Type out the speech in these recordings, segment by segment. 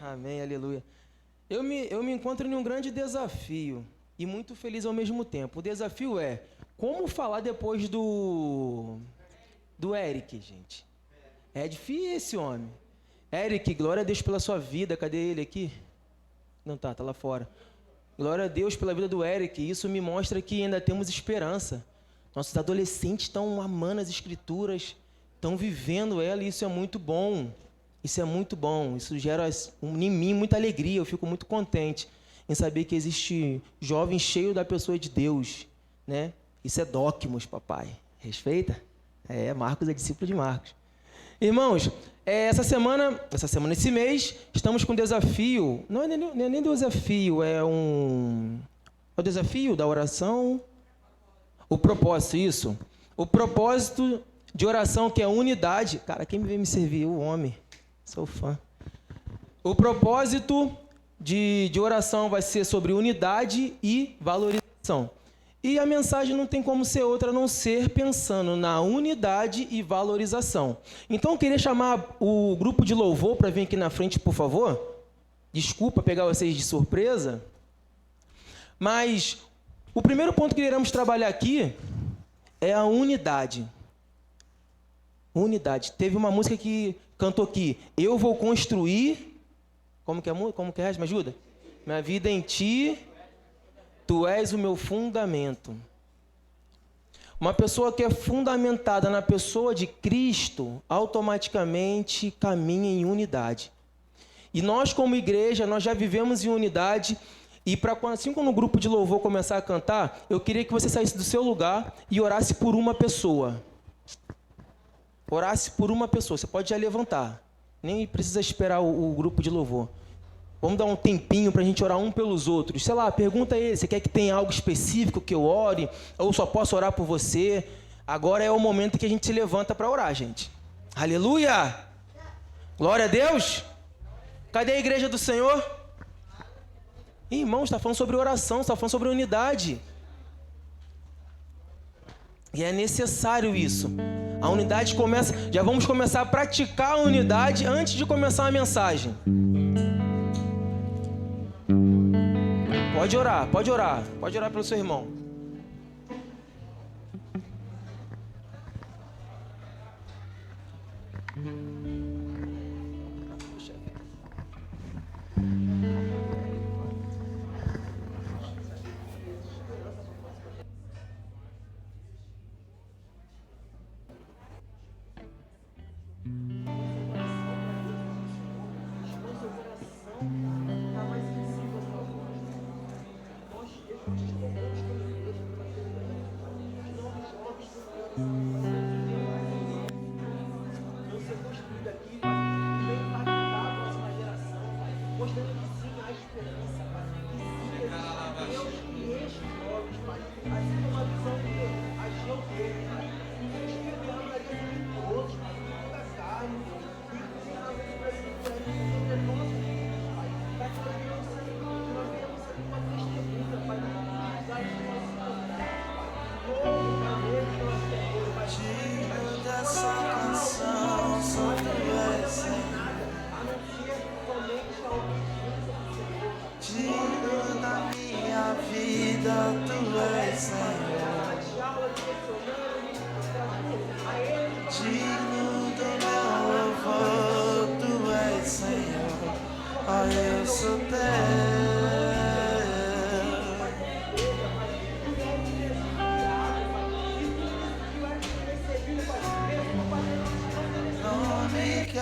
Amém, aleluia. Eu me encontro em um grande desafio e muito feliz ao mesmo tempo. O desafio é como falar depois do Eric, gente. É difícil, homem. Eric, glória a Deus pela sua vida. Cadê ele aqui? Não tá lá fora. Glória a Deus pela vida do Eric. Isso me mostra que ainda temos esperança. Nossos adolescentes estão amando as escrituras, estão vivendo ela e isso é muito bom. Isso é muito bom. Isso gera em mim muita alegria. Eu fico muito contente em saber que existe jovens cheios da pessoa de Deus, né? Isso é Docmos, papai. Respeita? Marcos é discípulo de Marcos. Irmãos, esse mês, estamos com um desafio. Não é nem desafio, é o desafio da oração. O propósito, isso. O propósito de oração, que é unidade. Cara, quem veio me servir? O homem. Sou fã. O propósito de oração vai ser sobre unidade e valorização. E a mensagem não tem como ser outra a não ser pensando na unidade e valorização. Então, eu queria chamar o grupo de louvor para vir aqui na frente, por favor. Desculpa pegar vocês de surpresa. Mas o primeiro ponto que iremos trabalhar aqui é a unidade. Unidade. Teve uma música que cantou aqui. Eu vou construir... Como que é? Me ajuda? Minha vida em ti... Tu és o meu fundamento. Uma pessoa que é fundamentada na pessoa de Cristo, automaticamente caminha em unidade. E nós, como igreja, nós já vivemos em unidade. E assim quando o grupo de louvor começar a cantar, eu queria que você saísse do seu lugar e orasse por uma pessoa. Orasse por uma pessoa. Você pode já levantar. Nem precisa esperar o grupo de louvor. Vamos dar um tempinho para a gente orar um pelos outros. Sei lá, pergunta a ele, você quer que tenha algo específico que eu ore? Ou só posso orar por você? Agora é o momento que a gente se levanta para orar, gente. Aleluia! Glória a Deus! Cadê a igreja do Senhor? Irmãos, está falando sobre oração, está falando sobre unidade. E é necessário isso. A unidade começa... Já vamos começar a praticar a unidade antes de começar a mensagem. Pode orar pelo seu irmão.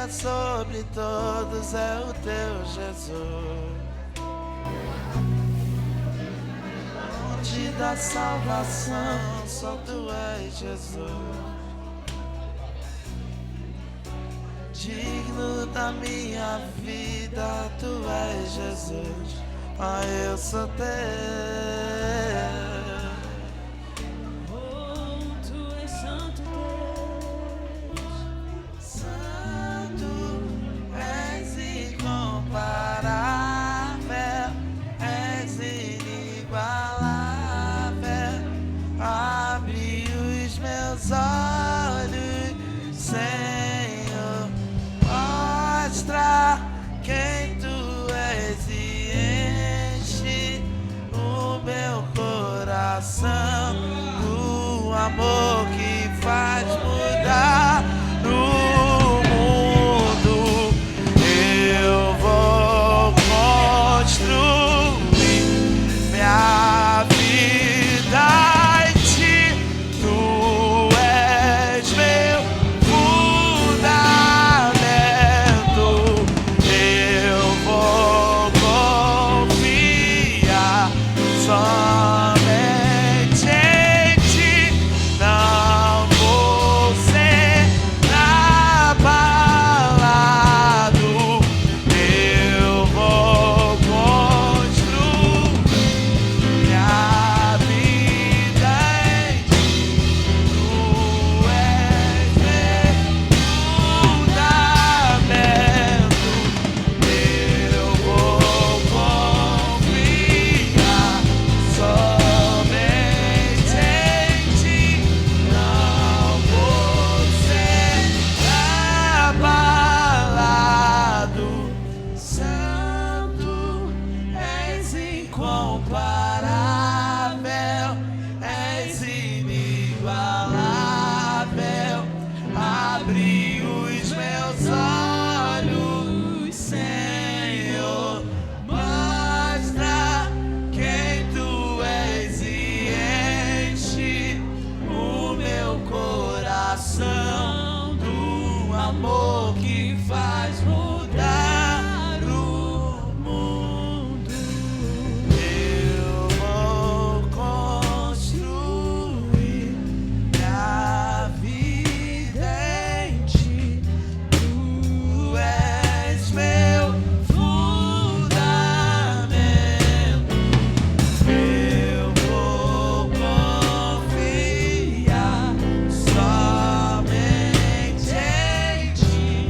Sobre todos é o teu Jesus, onde da salvação só tu és Jesus, digno da minha vida tu és Jesus, eu sou teu. Quem tu amor que faz mudar o mundo. Eu vou construir minha vida em ti. Tu és meu fundamento. Eu vou confiar somente em ti. Não vou ser abalado. Eu vou construir minha vida em ti. Tu és meu fundamento. Eu vou confiar somente em ti. Não vou ser abalado. Santo, és incomparável, és inigualável. Abre os meus olhos, Senhor. Mostra quem tu és e enche o meu coração do amor que faz mudar o mundo. Eu vou construir minha vida em ti. Tu és meu fundamento. Eu vou confiar somente em ti.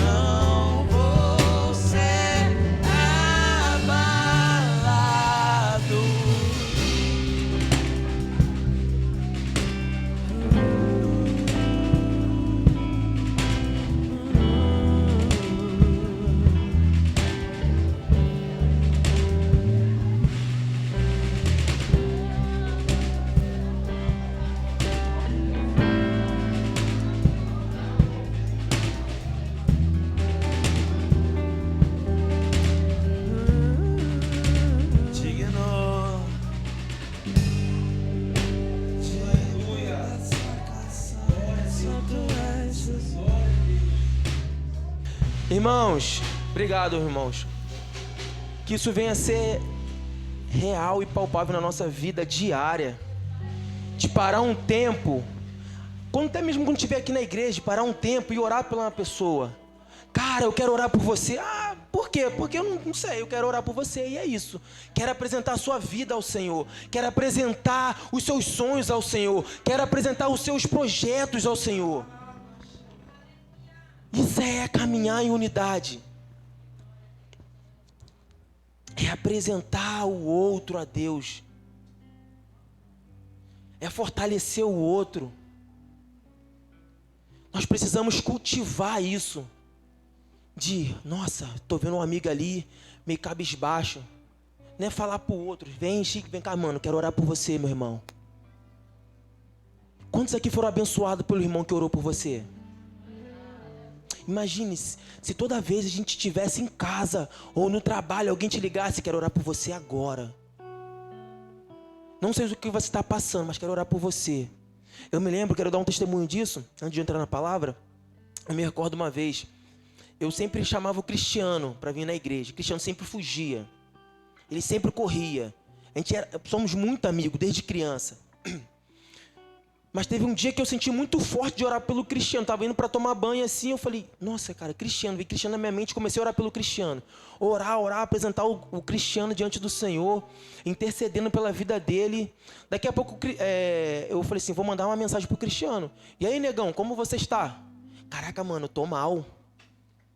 Não vou ser abalado. Digno de essa canção, só tu és Jesus. Irmãos, obrigado, irmãos. Que isso venha a ser real e palpável na nossa vida diária. De parar um tempo, até mesmo quando estiver aqui na igreja, de parar um tempo e orar pela uma pessoa. Cara, eu quero orar por você. Ah, por quê? Porque eu não sei, eu quero orar por você e é isso. Quero apresentar a sua vida ao Senhor. Quero apresentar os seus sonhos ao Senhor. Quero apresentar os seus projetos ao Senhor. Isso é caminhar em unidade. É apresentar o outro a Deus. É fortalecer o outro. Nós precisamos cultivar isso. Nossa, tô vendo uma amiga ali, meio cabisbaixo. Não é falar pro outro, vem Chico, vem cá, mano, quero orar por você, meu irmão. Quantos aqui foram abençoados pelo irmão que orou por você? Imagine se toda vez a gente estivesse em casa ou no trabalho, alguém te ligasse, quero orar por você agora. Não sei o que você está passando, mas quero orar por você. Eu me lembro, quero dar um testemunho disso, antes de entrar na palavra. Eu me recordo uma vez, eu sempre chamava o Cristiano para vir na igreja. O Cristiano sempre fugia. Ele sempre corria. Somos muito amigos desde criança. Mas teve um dia que eu senti muito forte de orar pelo Cristiano. Tava indo para tomar banho assim, eu falei, nossa, cara, Cristiano. Vi Cristiano na minha mente, comecei a orar pelo Cristiano. Orar, apresentar o Cristiano diante do Senhor, intercedendo pela vida dele. Daqui a pouco eu falei assim, vou mandar uma mensagem pro Cristiano. E aí, negão, como você está? Caraca, mano, eu tô mal.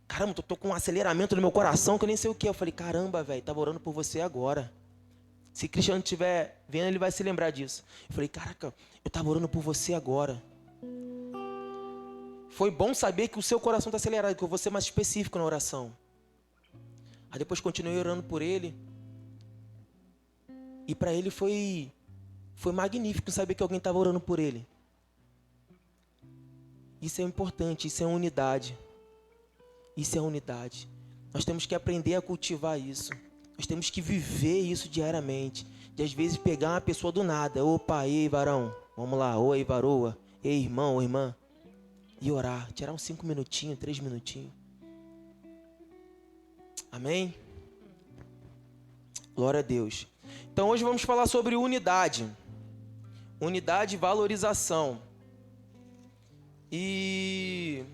Caramba, tô com um aceleramento no meu coração que eu nem sei o que. Eu falei, caramba, velho, tava orando por você agora. Se Cristiano estiver vendo, ele vai se lembrar disso. Eu falei, caraca, eu estava orando por você agora. Foi bom saber que o seu coração está acelerado, que eu vou ser mais específico na oração. Aí depois continuei orando por ele. E para ele foi magnífico saber que alguém estava orando por ele. Isso é importante, isso é unidade. Isso é unidade. Nós temos que aprender a cultivar isso. Nós temos que viver isso diariamente. De às vezes pegar uma pessoa do nada. Opa, ei varão, vamos lá. Oi varoa, ei irmão ou irmã. E orar, tirar uns 5 minutinhos, 3 minutinhos. Amém? Glória a Deus. Então hoje vamos falar sobre unidade. Unidade e valorização. E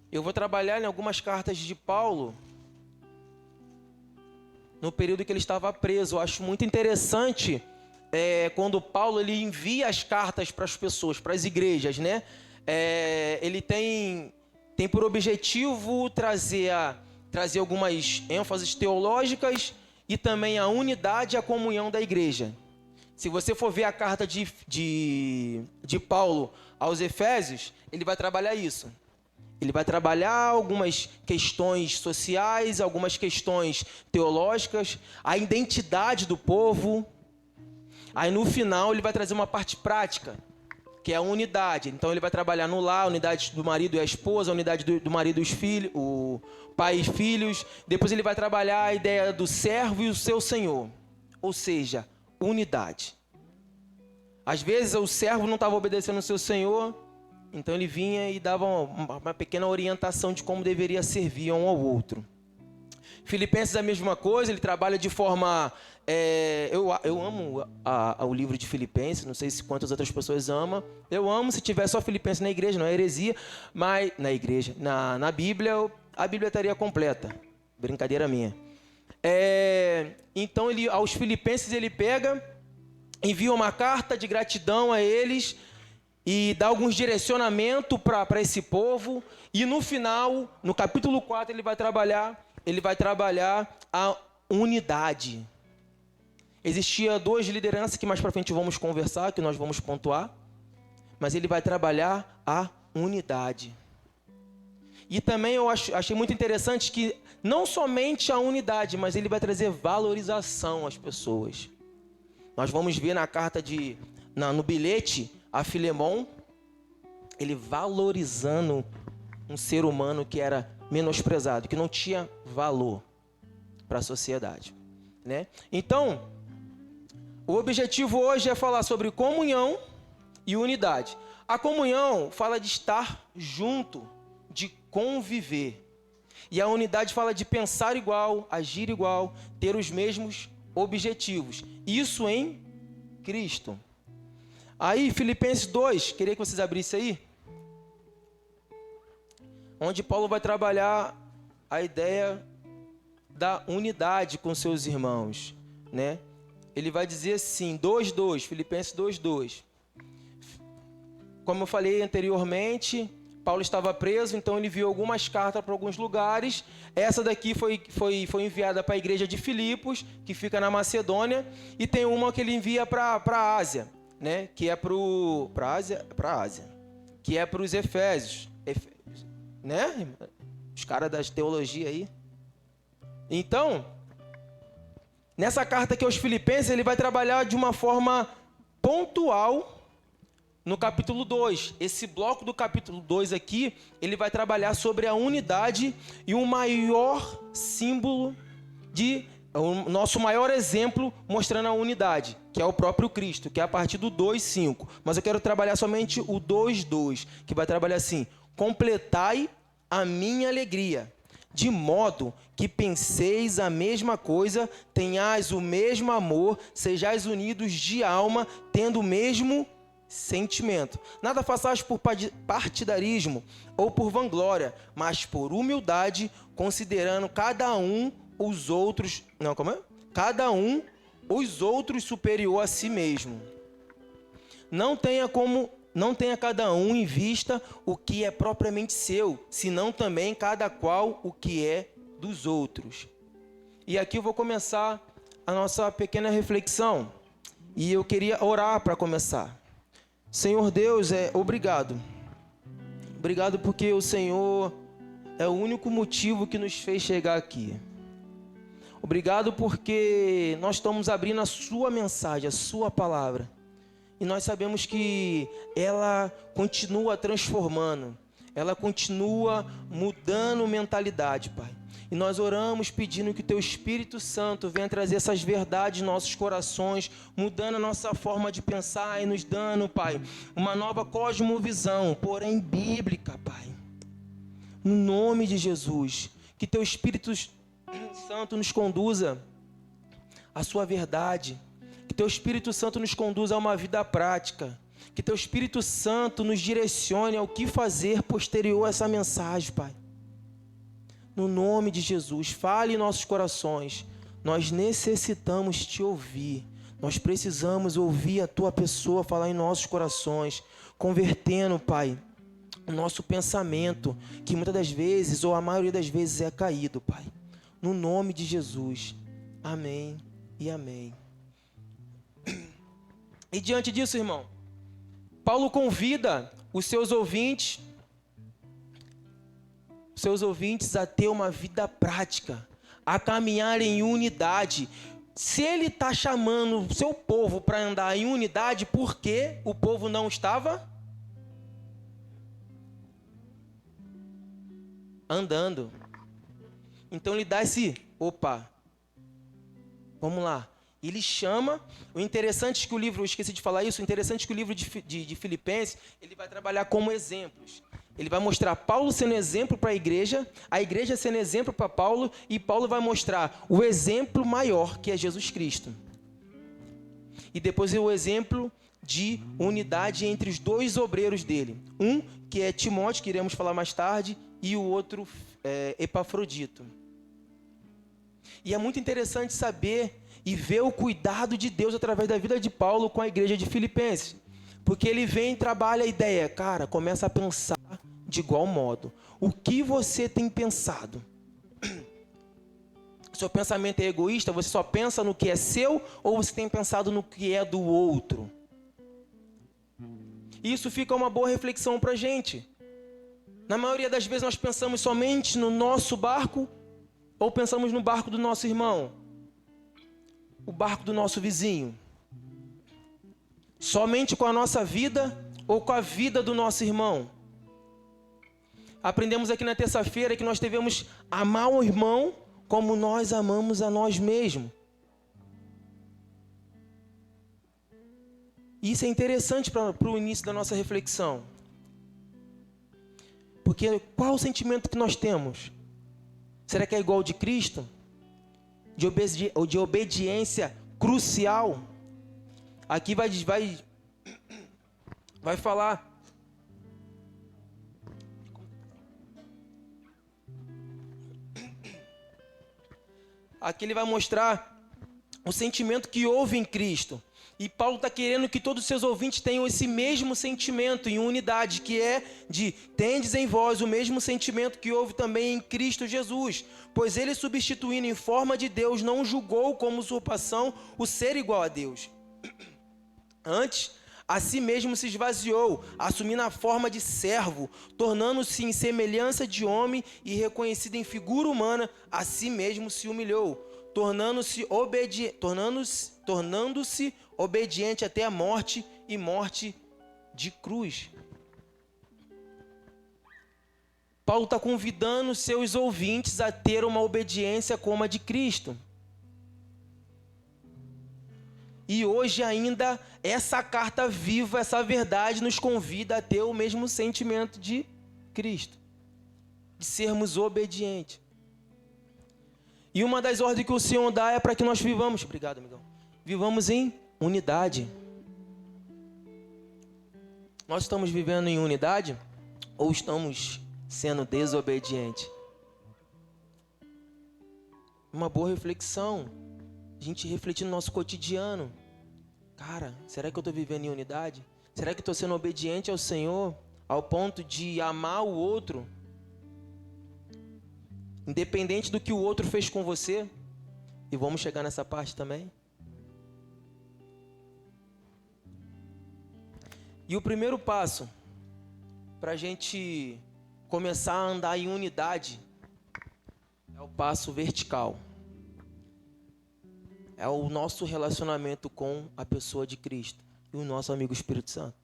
eu vou trabalhar em algumas cartas de Paulo no período que ele estava preso. Eu acho muito interessante quando Paulo ele envia as cartas para as pessoas, para as igrejas, né? Ele tem por objetivo trazer algumas ênfases teológicas e também a unidade e a comunhão da igreja. Se você for ver a carta de Paulo aos Efésios, ele vai trabalhar isso. Ele vai trabalhar algumas questões sociais, algumas questões teológicas, a identidade do povo. Aí no final ele vai trazer uma parte prática, que é a unidade. Então ele vai trabalhar no lar, a unidade do marido e a esposa, a unidade do marido e os filhos, o pai e filhos. Depois ele vai trabalhar a ideia do servo e o seu senhor. Ou seja, unidade. Às vezes o servo não estava obedecendo ao seu senhor, então ele vinha e dava uma pequena orientação de como deveria servir um ao outro. Filipenses é a mesma coisa, ele trabalha de forma... Eu amo o livro de Filipenses, não sei se quantas outras pessoas amam. Eu amo se tiver só Filipenses na igreja, não é heresia, mas na Bíblia, a Bíblia estaria completa. Brincadeira minha. Então, aos Filipenses ele pega, envia uma carta de gratidão a eles e dá alguns direcionamentos para esse povo. E no final, no capítulo 4, ele vai trabalhar a unidade. Existia 2 lideranças que mais para frente vamos conversar, que nós vamos pontuar. Mas ele vai trabalhar a unidade. E também eu achei muito interessante que não somente a unidade, mas ele vai trazer valorização às pessoas. Nós vamos ver na carta no bilhete a Filemon, ele valorizando um ser humano que era menosprezado, que não tinha valor para a sociedade, né? Então, o objetivo hoje é falar sobre comunhão e unidade. A comunhão fala de estar junto, de conviver. E a unidade fala de pensar igual, agir igual, ter os mesmos objetivos. Isso em Cristo. Aí, Filipenses 2, queria que vocês abrissem aí. Onde Paulo vai trabalhar a ideia da unidade com seus irmãos, né? Ele vai dizer assim, 2:2, Filipenses 2:2. Como eu falei anteriormente, Paulo estava preso, então ele enviou algumas cartas para alguns lugares. Essa daqui foi enviada para a igreja de Filipos, que fica na Macedônia, e tem uma que ele envia para a Ásia, né? Que é para a Ásia, que é para os Efésios, né? Os caras da teologia aí. Então, nessa carta aqui aos Filipenses, ele vai trabalhar de uma forma pontual no capítulo 2. Esse bloco do capítulo 2 aqui, ele vai trabalhar sobre a unidade e o maior símbolo o nosso maior exemplo mostrando a unidade, que é o próprio Cristo, que é a partir do 2:5. Mas eu quero trabalhar somente o 2:2, que vai trabalhar assim: completai a minha alegria, de modo que penseis a mesma coisa, tenhais o mesmo amor, sejais unidos de alma, tendo o mesmo sentimento. Nada façais por partidarismo ou por vanglória, mas por humildade, considerando cada um os outros superior a si mesmo. Não tenha cada um em vista o que é propriamente seu, senão também cada qual o que é dos outros. E aqui eu vou começar a nossa pequena reflexão. E eu queria orar para começar. Senhor Deus, obrigado. Obrigado porque o Senhor é o único motivo que nos fez chegar aqui. Obrigado porque nós estamos abrindo a sua mensagem, a sua palavra. E nós sabemos que ela continua transformando, ela continua mudando mentalidade, Pai. E nós oramos pedindo que o Teu Espírito Santo venha trazer essas verdades em nossos corações, mudando a nossa forma de pensar e nos dando, Pai, uma nova cosmovisão, porém bíblica, Pai. No nome de Jesus, que Teu Espírito Santo nos conduza à Sua verdade, que Teu Espírito Santo nos conduza a uma vida prática, que Teu Espírito Santo nos direcione ao que fazer posterior a essa mensagem, Pai. No nome de Jesus, fale em nossos corações. Nós necessitamos Te ouvir. Nós precisamos ouvir a Tua pessoa falar em nossos corações, convertendo, Pai, o nosso pensamento, que muitas das vezes, ou a maioria das vezes, é caído, Pai. No nome de Jesus. Amém e amém. E diante disso, irmão, Paulo convida os seus ouvintes a ter uma vida prática, a caminhar em unidade. Se ele está chamando o seu povo para andar em unidade, por que o povo não estava andando? Então ele dá esse, vamos lá. Ele chama, o interessante é que o livro, eu esqueci de falar isso, o interessante é que o livro de Filipenses, ele vai trabalhar como exemplos. Ele vai mostrar Paulo sendo exemplo para a igreja sendo exemplo para Paulo, e Paulo vai mostrar o exemplo maior, que é Jesus Cristo. E depois o exemplo de unidade entre os dois obreiros dele. Um, que é Timóteo, que iremos falar mais tarde, e o outro, Epafrodito. E é muito interessante saber e ver o cuidado de Deus através da vida de Paulo com a igreja de Filipenses. Porque ele vem e trabalha a ideia, cara, começa a pensar de igual modo. O que você tem pensado? Seu pensamento é egoísta? Você só pensa no que é seu ou você tem pensado no que é do outro? Isso fica uma boa reflexão para a gente. Na maioria das vezes nós pensamos somente no nosso barco ou pensamos no barco do nosso irmão, o barco do nosso vizinho. Somente com a nossa vida ou com a vida do nosso irmão. Aprendemos aqui na terça-feira que nós devemos amar o irmão como nós amamos a nós mesmos. Isso é interessante para o início da nossa reflexão. Porque qual o sentimento que nós temos? Será que é igual ao de Cristo? De obediência crucial? Aqui vai falar. Aqui ele vai mostrar o sentimento que houve em Cristo. E Paulo está querendo que todos os seus ouvintes tenham esse mesmo sentimento em unidade, que é de tendes em vós o mesmo sentimento que houve também em Cristo Jesus. Pois ele, substituindo em forma de Deus, não julgou como usurpação o ser igual a Deus. Antes, a si mesmo se esvaziou, assumindo a forma de servo, tornando-se em semelhança de homem e reconhecido em figura humana, a si mesmo se humilhou, tornando-se obediente até a morte e morte de cruz. Paulo está convidando seus ouvintes a ter uma obediência como a de Cristo. E hoje ainda, essa carta viva, essa verdade nos convida a ter o mesmo sentimento de Cristo. De sermos obedientes. E uma das ordens que o Senhor dá é para que nós vivamos, obrigado, amigão, vivamos em unidade. Nós estamos vivendo em unidade ou estamos sendo desobedientes? Uma boa reflexão. A gente refletir no nosso cotidiano. Cara, será que eu estou vivendo em unidade? Será que estou sendo obediente ao Senhor ao ponto de amar o outro? Independente do que o outro fez com você? E vamos chegar nessa parte também. E o primeiro passo para a gente começar a andar em unidade é o passo vertical. É o nosso relacionamento com a pessoa de Cristo. e o nosso amigo Espírito Santo.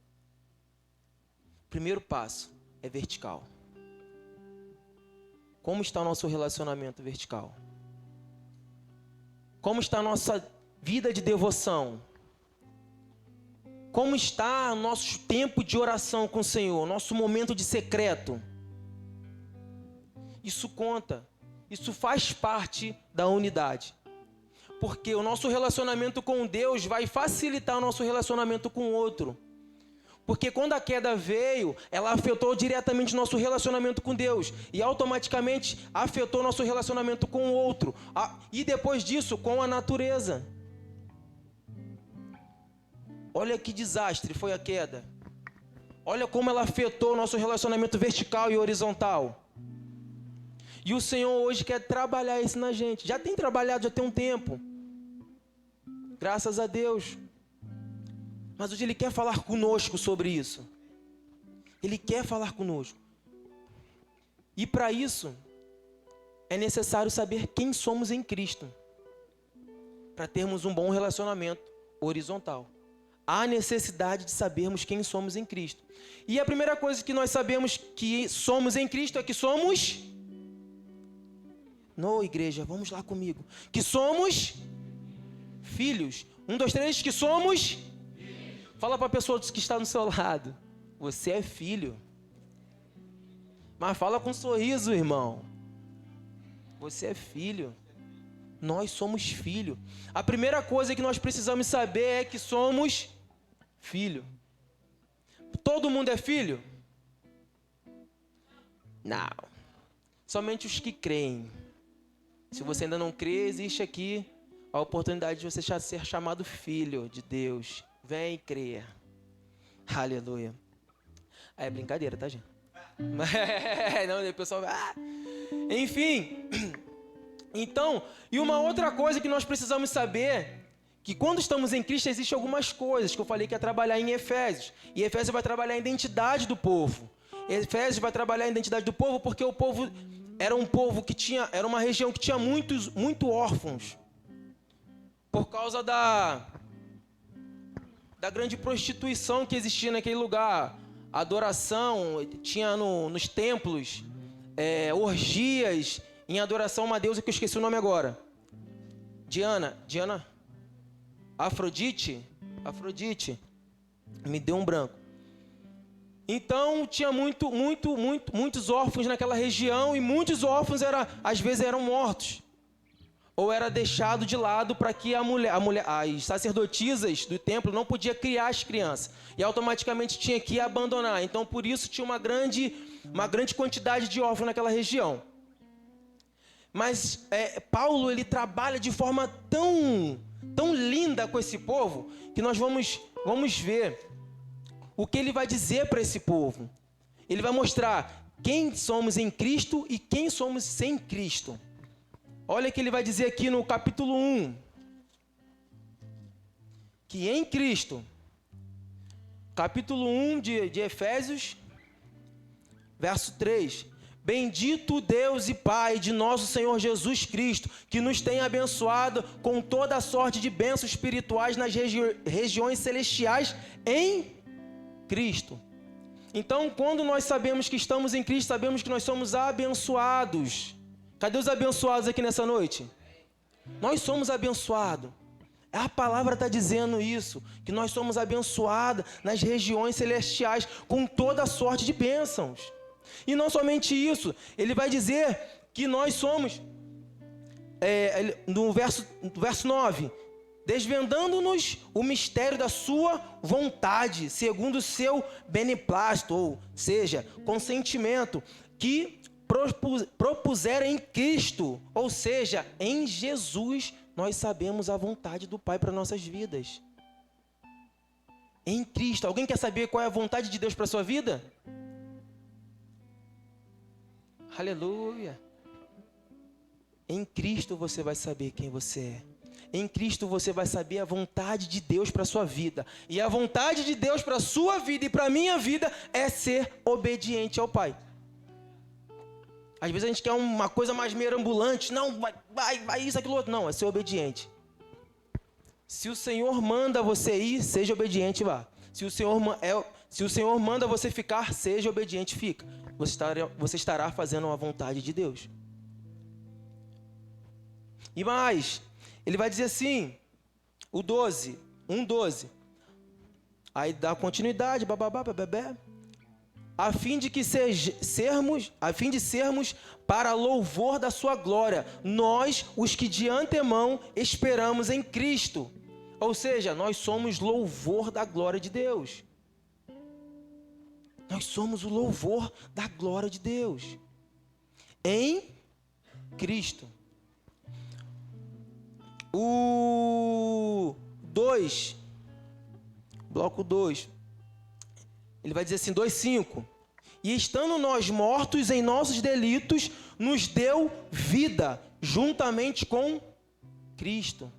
Primeiro passo é vertical. Como está o nosso relacionamento vertical? Como está a nossa vida de devoção? Como está o nosso tempo de oração com o Senhor? Nosso momento de secreto? Isso conta. Isso faz parte da unidade. Porque o nosso relacionamento com Deus vai facilitar o nosso relacionamento com o outro. Porque quando a queda veio, ela afetou diretamente o nosso relacionamento com Deus. E automaticamente afetou o nosso relacionamento com o outro. E depois disso, com a natureza. Olha que desastre foi a queda. Olha como ela afetou o nosso relacionamento vertical e horizontal. E o Senhor hoje quer trabalhar isso na gente. Já tem trabalhado, já tem um tempo. Graças a Deus. Mas hoje Ele quer falar conosco sobre isso. Ele quer falar conosco. E para isso, é necessário saber quem somos em Cristo. Para termos um bom relacionamento horizontal. Há necessidade de sabermos quem somos em Cristo. E a primeira coisa que nós sabemos que somos em Cristo é que somos... Não, igreja, vamos lá comigo. Que somos filhos. 1, 2, 3, que somos... Fala para a pessoa que está no seu lado. Você é filho. Mas fala com um sorriso, irmão. Você é filho. Nós somos filho. A primeira coisa que nós precisamos saber é que somos filho. Todo mundo é filho? Não. Somente os que creem. Se você ainda não crê, existe aqui a oportunidade de você ser chamado filho de Deus. Vem crer. Aleluia. É brincadeira, tá, gente? Não, o pessoal... Enfim. Então, e uma outra coisa que nós precisamos saber, que quando estamos em Cristo, existem algumas coisas que eu falei que ia trabalhar em Efésios. E Efésios vai trabalhar a identidade do povo. Efésios vai trabalhar a identidade do povo porque o povo era um povo que tinha... Era uma região que tinha muito órfãos. Por causa da grande prostituição que existia naquele lugar. Adoração, tinha nos templos, orgias em adoração a uma deusa que eu esqueci o nome agora. Diana, Afrodite, me deu um branco. Então tinha muitos órfãos naquela região e muitos órfãos às vezes eram mortos. Ou era deixado de lado para que as sacerdotisas do templo não podiam criar as crianças. E automaticamente tinha que abandonar. Então, por isso, tinha uma grande quantidade de órfãos naquela região. Mas Paulo, ele trabalha de forma tão linda com esse povo, que nós vamos ver o que ele vai dizer para esse povo. Ele vai mostrar quem somos em Cristo e quem somos sem Cristo. Olha o que ele vai dizer aqui no capítulo 1. Que em Cristo, capítulo 1 de Efésios, verso 3. Bendito Deus e Pai de nosso Senhor Jesus Cristo, que nos tem abençoado com toda a sorte de bênçãos espirituais nas regiões celestiais em Cristo. Então, quando nós sabemos que estamos em Cristo, sabemos que nós somos abençoados. Cadê os abençoados aqui nessa noite? Nós somos abençoados. A palavra está dizendo isso, que nós somos abençoados nas regiões celestiais com toda a sorte de bênçãos. E não somente isso, ele vai dizer que nós somos, no verso 9, desvendando-nos o mistério da sua vontade, segundo o seu beneplácito, ou seja, consentimento, que propusera em Cristo, ou seja, em Jesus, nós sabemos a vontade do Pai para nossas vidas. Em Cristo. Alguém quer saber qual é a vontade de Deus para a sua vida? Aleluia. Em Cristo você vai saber quem você é. Em Cristo você vai saber a vontade de Deus para a sua vida. E a vontade de Deus para a sua vida e para a minha vida é ser obediente ao Pai. Às vezes a gente quer uma coisa mais merambulante. Não, vai isso, aquilo outro. Não, é ser obediente. Se o Senhor manda você ir, seja obediente e vá. Se o Senhor manda você ficar, seja obediente e fica. Você estará fazendo a vontade de Deus. E mais, ele vai dizer assim, o 12, 1:12. Aí dá continuidade, bababá, bebê. A fim de sermos para louvor da sua glória, nós, os que de antemão esperamos em Cristo. Ou seja, nós somos louvor da glória de Deus. Nós somos o louvor da glória de Deus. Em Cristo. O 2, bloco 2, ele vai dizer assim, 2:5. E estando nós mortos em nossos delitos, nos deu vida, juntamente com Cristo.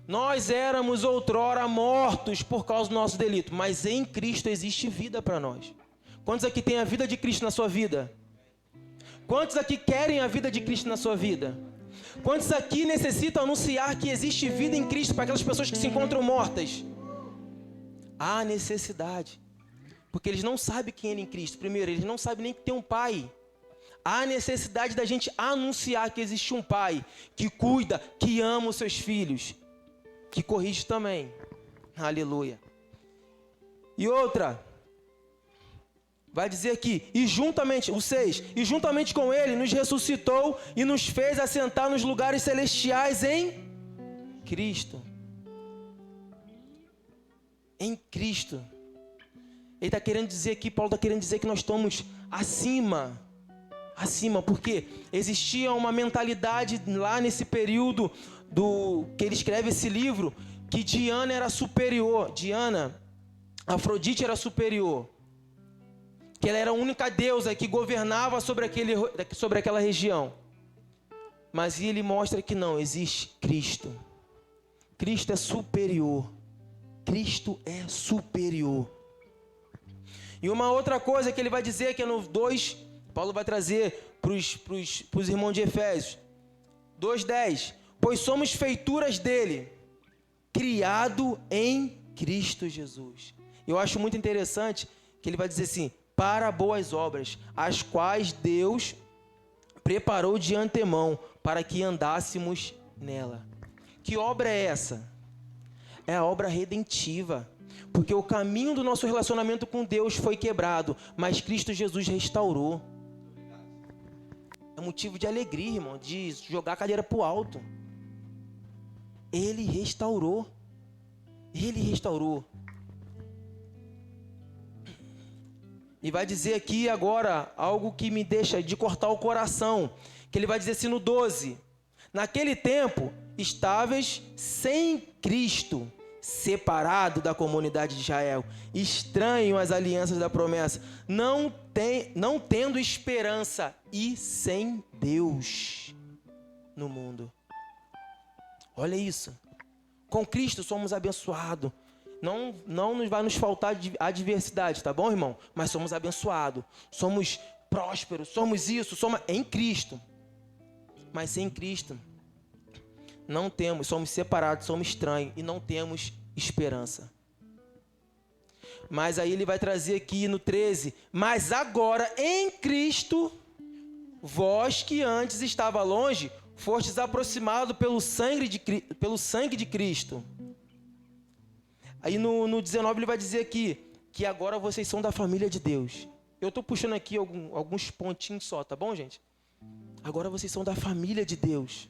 Nós éramos outrora mortos por causa do nosso delito, mas em Cristo existe vida para nós. Quantos aqui têm a vida de Cristo na sua vida? Quantos aqui querem a vida de Cristo na sua vida? Quantos aqui necessitam anunciar que existe vida em Cristo para aquelas pessoas que se encontram mortas? Há necessidade. Porque eles não sabem quem é em Cristo. Primeiro, eles não sabem nem que tem um pai. Há necessidade da gente anunciar que existe um pai que cuida, que ama os seus filhos, que corrige também. Aleluia. E outra, vai dizer aqui, o 6, e juntamente com ele nos ressuscitou e nos fez assentar nos lugares celestiais em Cristo. Em Cristo. Ele está querendo dizer aqui, Paulo está querendo dizer que nós estamos acima, porque existia uma mentalidade lá nesse período que ele escreve esse livro, que Diana era superior, Afrodite era superior, que ela era a única deusa que governava sobre aquela região. Mas ele mostra que não, existe Cristo. Cristo é superior. Cristo é superior. E uma outra coisa que ele vai dizer, que é no 2, Paulo vai trazer para os irmãos de Efésios. 2:10. Pois somos feituras dele, criado em Cristo Jesus. Eu acho muito interessante que ele vai dizer assim, para boas obras, as quais Deus preparou de antemão para que andássemos nela. Que obra é essa? É a obra redentiva. Porque o caminho do nosso relacionamento com Deus foi quebrado, mas Cristo Jesus restaurou. É motivo de alegria, irmão, de jogar a cadeira para o alto. Ele restaurou. Ele restaurou. E vai dizer aqui agora algo que me deixa de cortar o coração. Que ele vai dizer assim no 12. Naquele tempo, estáveis sem Cristo, separado da comunidade de Israel, estranho às alianças da promessa, não tendo esperança e sem Deus no mundo. Olha isso. Com Cristo somos abençoados. Não vai nos faltar adversidade, tá bom, irmão? Mas somos abençoados. Somos prósperos, somos isso, somos em Cristo. Mas sem Cristo não temos, somos separados, somos estranhos e não temos esperança. Mas aí ele vai trazer aqui no 13, mas agora em Cristo, vós que antes estava longe, fostes aproximados pelo sangue de Cristo. Aí no 19 ele vai dizer aqui, que agora vocês são da família de Deus. Eu estou puxando aqui alguns pontinhos só, tá bom, gente? Agora vocês são da família de Deus.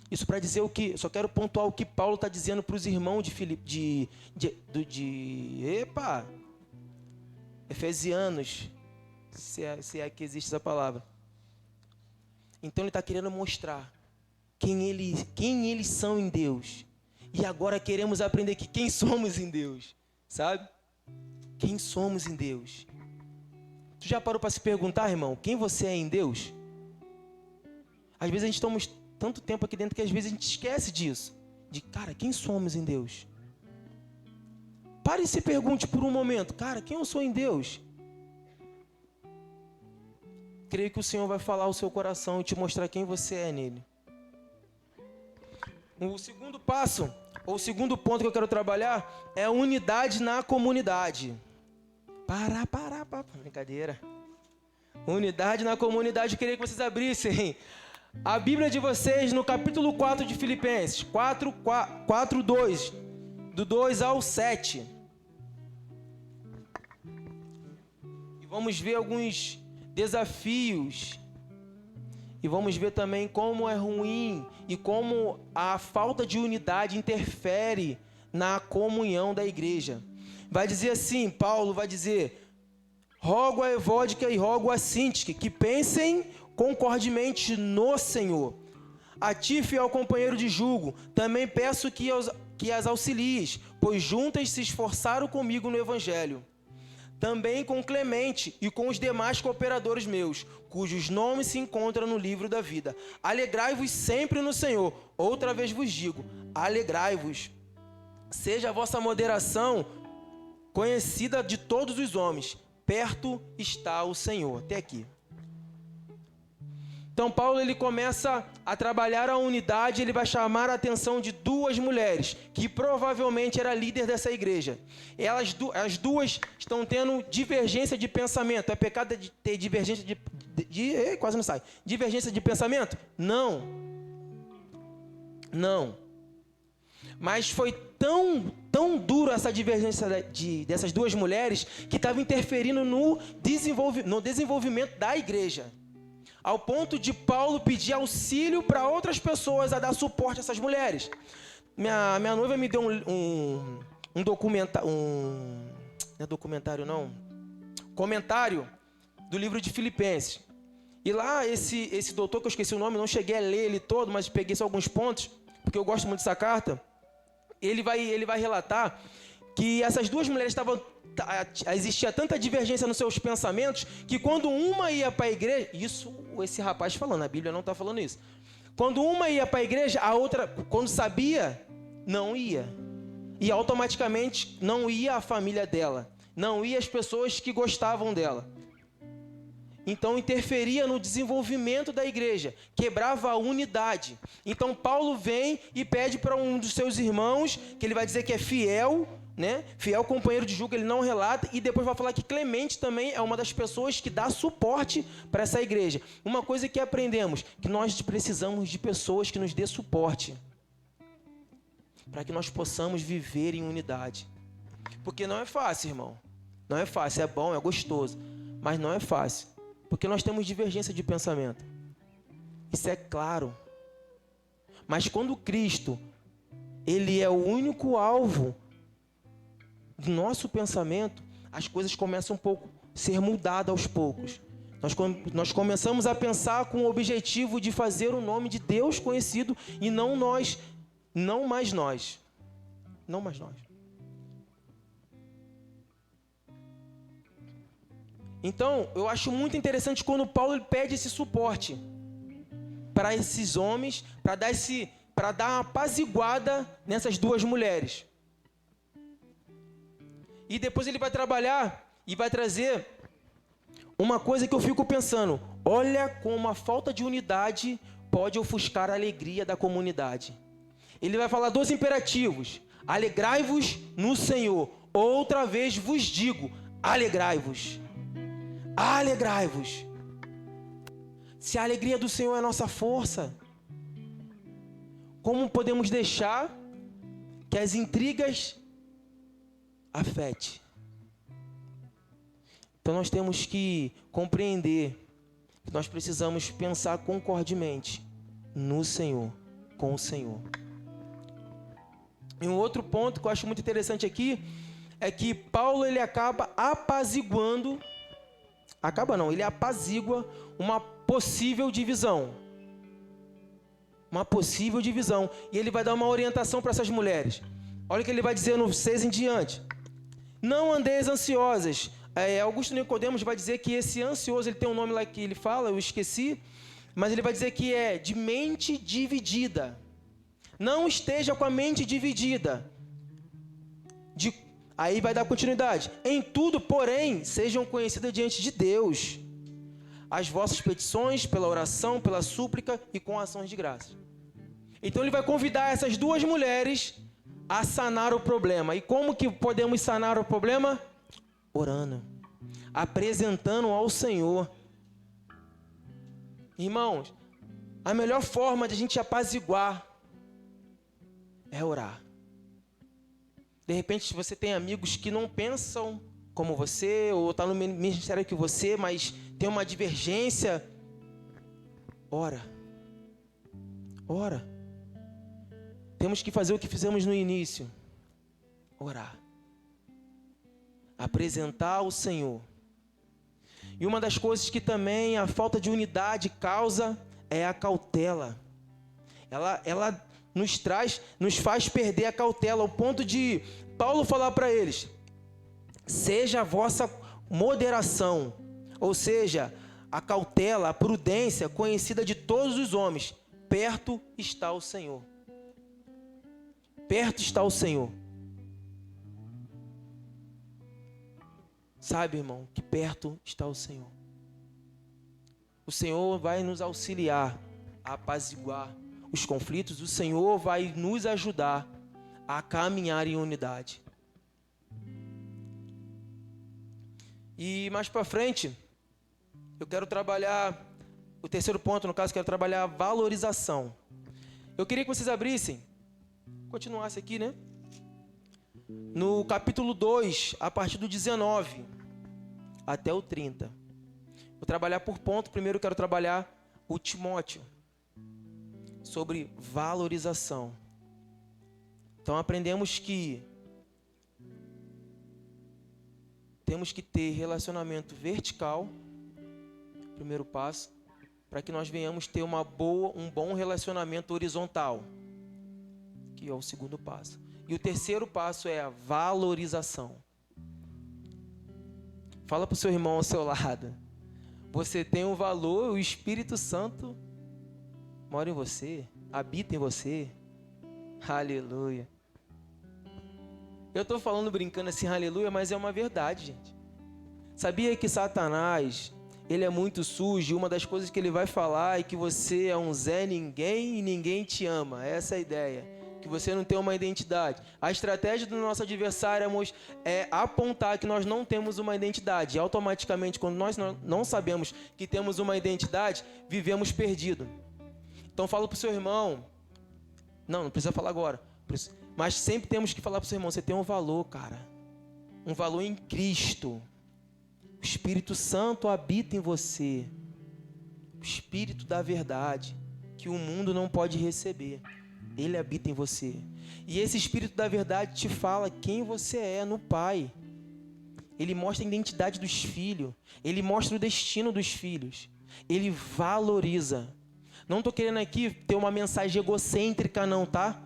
Isso para dizer o que? Eu só quero pontuar o que Paulo está dizendo para os irmãos Efesianos, se é que existe essa palavra. Então ele está querendo mostrar quem eles são em Deus. E agora queremos aprender que quem somos em Deus, sabe? Quem somos em Deus. Tu já parou para se perguntar, irmão, quem você é em Deus? Às vezes a gente estamos tanto tempo aqui dentro que às vezes a gente esquece disso. De, cara, quem somos em Deus? Pare e se pergunte por um momento, cara, quem eu sou em Deus? Creio que o Senhor vai falar ao seu coração e te mostrar quem você é nele. O segundo passo, ou o segundo ponto que eu quero trabalhar, é a unidade na comunidade. Brincadeira. Unidade na comunidade, eu queria que vocês abrissem a Bíblia de vocês no capítulo 4 de Filipenses, 4:2, do 2 ao 7. E vamos ver alguns desafios. E vamos ver também como é ruim e como a falta de unidade interfere na comunhão da igreja. Vai dizer assim, Paulo vai dizer: rogo a Evódica e rogo a Síntique que pensem concordemente no Senhor. A ti, fiel companheiro de jugo, também peço que as auxilies, pois juntas se esforçaram comigo no Evangelho. Também com Clemente e com os demais cooperadores meus, cujos nomes se encontram no livro da vida. Alegrai-vos sempre no Senhor. Outra vez vos digo, alegrai-vos. Seja a vossa moderação conhecida de todos os homens. Perto está o Senhor. Até aqui. Então Paulo ele começa a trabalhar a unidade, ele vai chamar a atenção de duas mulheres, que provavelmente era líder dessa igreja. As duas estão tendo divergência de pensamento. É pecado de ter divergência quase não sai. Divergência de pensamento? Não. Não. Mas foi tão duro essa divergência dessas duas mulheres que estava interferindo no desenvolvimento da igreja. Ao ponto de Paulo pedir auxílio para outras pessoas a dar suporte a essas mulheres. Minha noiva me deu um comentário do livro de Filipenses. E lá esse doutor, que eu esqueci o nome, não cheguei a ler ele todo, mas peguei só alguns pontos, porque eu gosto muito dessa carta. Ele vai relatar que essas duas mulheres existia tanta divergência nos seus pensamentos, que quando uma ia para a igreja, esse rapaz falando, a Bíblia não está falando isso. Quando uma ia para a igreja, a outra, quando sabia, não ia. E automaticamente não ia a família dela, não ia as pessoas que gostavam dela. Então interferia no desenvolvimento da igreja, quebrava a unidade. Então Paulo vem e pede para um dos seus irmãos, que ele vai dizer que é fiel, né? Fiel companheiro de jugo, ele não relata, e depois vai falar que Clemente também é uma das pessoas que dá suporte para essa igreja. Uma coisa que aprendemos, que nós precisamos de pessoas que nos dê suporte, para que nós possamos viver em unidade. Porque não é fácil, irmão. Não é fácil, é bom, é gostoso, mas não é fácil. Porque nós temos divergência de pensamento. Isso é claro. Mas quando Cristo, ele é o único alvo do nosso pensamento, as coisas começam a ser mudadas aos poucos. Nós começamos a pensar com o objetivo de fazer o nome de Deus conhecido e não nós, não mais nós. Não mais nós. Então, eu acho muito interessante quando Paulo pede esse suporte para esses homens, para dar uma apaziguada nessas duas mulheres. E depois ele vai trabalhar e vai trazer uma coisa que eu fico pensando. Olha como a falta de unidade pode ofuscar a alegria da comunidade. Ele vai falar 2 imperativos. Alegrai-vos no Senhor. Outra vez vos digo, alegrai-vos. Alegrai-vos. Se a alegria do Senhor é a nossa força, como podemos deixar que as intrigas afete? Então nós temos que compreender que nós precisamos pensar concordemente no Senhor, com o Senhor. E um outro ponto que eu acho muito interessante aqui é que Paulo ele acaba apaziguando, ele apazigua uma possível divisão. Uma possível divisão. E ele vai dar uma orientação para essas mulheres. Olha o que ele vai dizer no 6 em diante. Não andeis ansiosas. Augusto Nicodemos vai dizer que esse ansioso, ele tem um nome lá que ele fala, eu esqueci, mas ele vai dizer que é de mente dividida. Não esteja com a mente dividida. Aí vai dar continuidade. Em tudo, porém, sejam conhecidas diante de Deus as vossas petições pela oração, pela súplica e com ações de graça. Então ele vai convidar essas duas mulheres a sanar o problema. E como que podemos sanar o problema? Orando, apresentando ao Senhor. Irmãos, a melhor forma de a gente apaziguar é orar. De repente você tem amigos que não pensam como você, ou está no ministério que você, mas tem uma divergência. Ora. Ora. Temos que fazer o que fizemos no início. Orar. Apresentar ao Senhor. E uma das coisas que também a falta de unidade causa é a cautela. Ela nos faz perder a cautela, ao ponto de Paulo falar para eles: seja a vossa moderação, ou seja, a cautela, a prudência conhecida de todos os homens, perto está o Senhor. Perto está o Senhor. Sabe, irmão, que perto está o Senhor. O Senhor vai nos auxiliar a apaziguar os conflitos. O Senhor vai nos ajudar a caminhar em unidade. E mais para frente, eu quero trabalhar, o terceiro ponto, no caso, quero trabalhar a valorização. Eu queria que vocês abrissem, continuasse aqui, né? No capítulo 2, a partir do 19 até o 30. Vou trabalhar por ponto. Primeiro eu quero trabalhar o Timóteo, sobre valorização. Então aprendemos que temos que ter relacionamento vertical, primeiro passo, para que nós venhamos ter um bom relacionamento horizontal, que é o segundo passo. E o terceiro passo é a valorização. Fala para o seu irmão ao seu lado: você tem um valor, o Espírito Santo mora em você, habita em você. Aleluia. Eu estou falando brincando assim, aleluia, mas é uma verdade, gente. Sabia que Satanás, ele é muito sujo, e uma das coisas que ele vai falar é que você é um Zé Ninguém e ninguém te ama. Essa é a ideia. Que você não tem uma identidade. A estratégia do nosso adversário é apontar que nós não temos uma identidade. E automaticamente, quando nós não sabemos que temos uma identidade, vivemos perdido. Então fala para o seu irmão. Não precisa falar agora. Mas sempre temos que falar para o seu irmão: você tem um valor, cara. Um valor em Cristo. O Espírito Santo habita em você. O Espírito da verdade, que o mundo não pode receber. Ele habita em você. E esse Espírito da verdade te fala quem você é no Pai. Ele mostra a identidade dos filhos. Ele mostra o destino dos filhos. Ele valoriza. Não estou querendo aqui ter uma mensagem egocêntrica não, tá?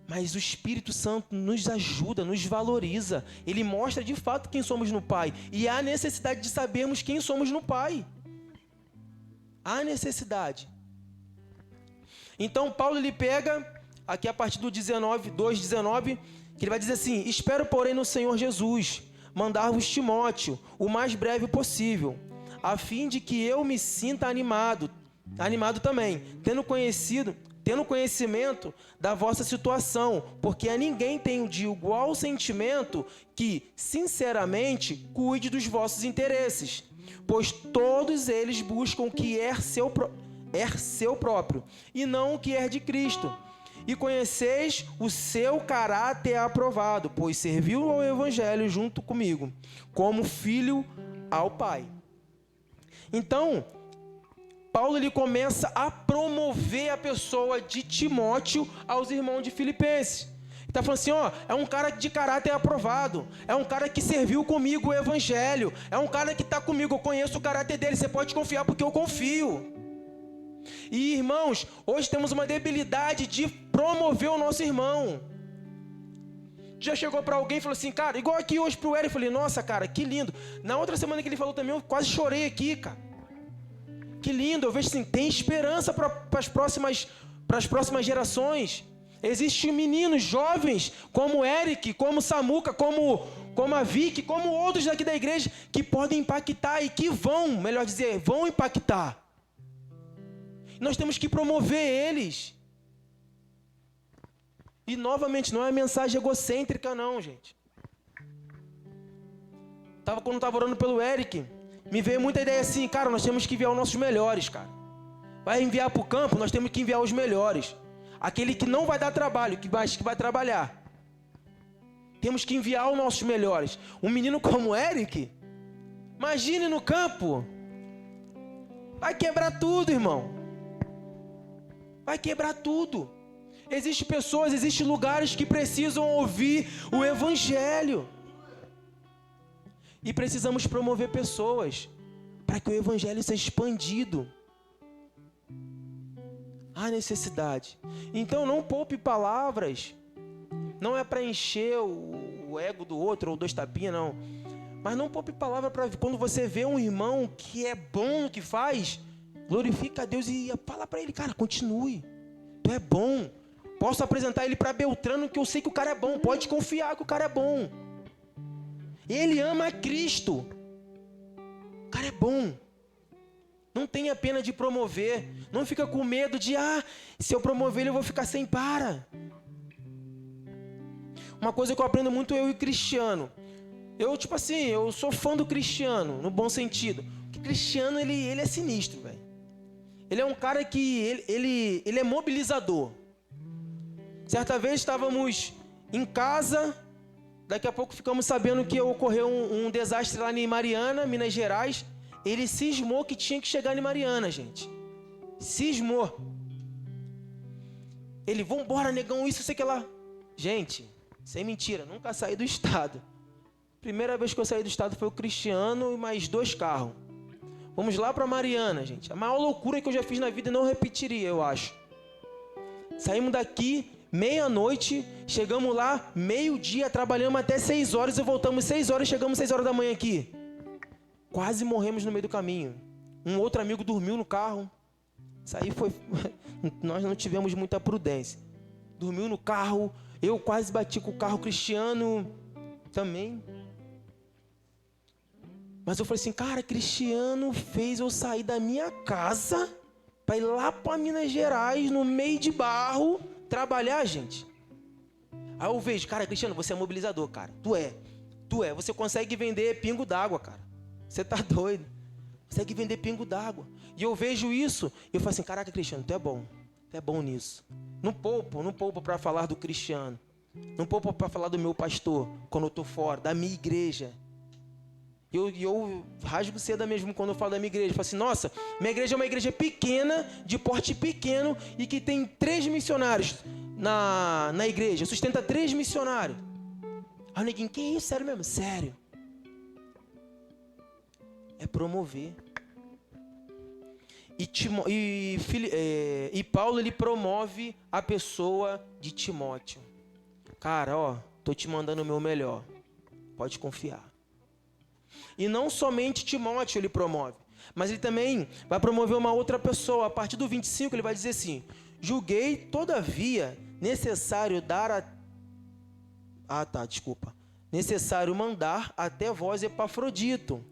Mas o Espírito Santo nos ajuda, nos valoriza. Ele mostra de fato quem somos no Pai. E há necessidade de sabermos quem somos no Pai. Há necessidade. Então Paulo, ele pega, aqui a partir do 2:19, que ele vai dizer assim: espero, porém, no Senhor Jesus, mandar-vos Timóteo, o mais breve possível, a fim de que eu me sinta animado também, tendo conhecimento da vossa situação, porque a ninguém tenho de igual sentimento que, sinceramente, cuide dos vossos interesses, pois todos eles buscam o que é seu próprio, e não o que é de Cristo. E conheceis o seu caráter aprovado, pois serviu ao Evangelho junto comigo, como filho ao Pai. Então, Paulo, ele começa a promover a pessoa de Timóteo aos irmãos de Filipenses. Ele está falando assim, é um cara de caráter aprovado, é um cara que serviu comigo o Evangelho, é um cara que está comigo, eu conheço o caráter dele, você pode confiar porque eu confio. E irmãos, hoje temos uma debilidade de promover o nosso irmão. Já chegou para alguém e falou assim, cara, igual aqui hoje pro Eric, eu falei, nossa, cara, que lindo. Na outra semana que ele falou também, eu quase chorei aqui, cara. Que lindo, eu vejo assim, tem esperança para as próximas gerações. Existem meninos jovens, como o Eric, como o Samuca, como a Vicky, como outros daqui da igreja, que podem impactar e que vão impactar. Nós temos que promover eles. E, novamente, não é uma mensagem egocêntrica, não, gente. Quando estava orando pelo Eric, me veio muita ideia assim, cara, nós temos que enviar os nossos melhores, cara. Vai enviar para o campo, nós temos que enviar os melhores. Aquele que não vai dar trabalho, mas que vai trabalhar. Temos que enviar os nossos melhores. Um menino como o Eric, imagine no campo. Vai quebrar tudo, irmão. Vai quebrar tudo. Existem pessoas, existem lugares que precisam ouvir o Evangelho. E precisamos promover pessoas para que o Evangelho seja expandido. Há necessidade. Então não poupe palavras. Não é para encher o ego do outro ou dois tapinhas, não. Mas não poupe palavra para quando você vê um irmão que é bom no que faz, glorifica a Deus e fala para ele, cara, continue. Tu é bom. Posso apresentar ele para Beltrano que eu sei que o cara é bom. Pode confiar que o cara é bom. Ele ama a Cristo. O cara é bom. Não tenha pena de promover. Não fica com medo de, se eu promover ele eu vou ficar sem para. Uma coisa que eu aprendo muito eu e Cristiano. Eu sou fã do Cristiano, no bom sentido. Porque Cristiano, ele é sinistro, velho. Ele é um cara que, ele é mobilizador. Certa vez estávamos em casa, daqui a pouco ficamos sabendo que ocorreu um desastre lá em Mariana, Minas Gerais. Ele cismou que tinha que chegar em Mariana, gente. Cismou. Ele, vambora, negão, isso, sei que lá. Gente, sem mentira, nunca saí do estado. Primeira vez que eu saí do estado foi o Cristiano e mais 2 carros. Vamos lá para Mariana, gente. A maior loucura que eu já fiz na vida e não repetiria, eu acho. Saímos daqui, meia-noite, chegamos lá, meio-dia, trabalhamos até 6 horas e voltamos 6 horas, chegamos 6 horas da manhã aqui. Quase morremos no meio do caminho. Um outro amigo dormiu no carro. Isso aí foi... Nós não tivemos muita prudência. Dormiu no carro, eu quase bati com o carro, Cristiano também. Mas eu falei assim, cara, Cristiano fez eu sair da minha casa para ir lá para Minas Gerais, no meio de barro, trabalhar, gente. Aí eu vejo, cara, Cristiano, você é mobilizador, cara. Tu é. Você consegue vender pingo d'água, cara. Você tá doido. Consegue vender pingo d'água. E eu vejo isso, e eu falo assim, caraca, Cristiano, tu é bom nisso. Não poupo para falar do Cristiano. Não poupo para falar do meu pastor, quando eu tô fora, da minha igreja. Eu rasgo seda mesmo quando eu falo da minha igreja. Eu falo assim, nossa, minha igreja é uma igreja pequena, de porte pequeno, e que tem 3 missionários na igreja. Sustenta 3 missionários. Aí o neguinho, que isso? Sério mesmo? Sério. É promover. E Paulo, ele promove a pessoa de Timóteo. Cara, tô te mandando o meu melhor. Pode confiar. E não somente Timóteo ele promove, mas ele também vai promover uma outra pessoa. A partir do 25 ele vai dizer assim, julguei todavia necessário necessário mandar até vós Epafrodito.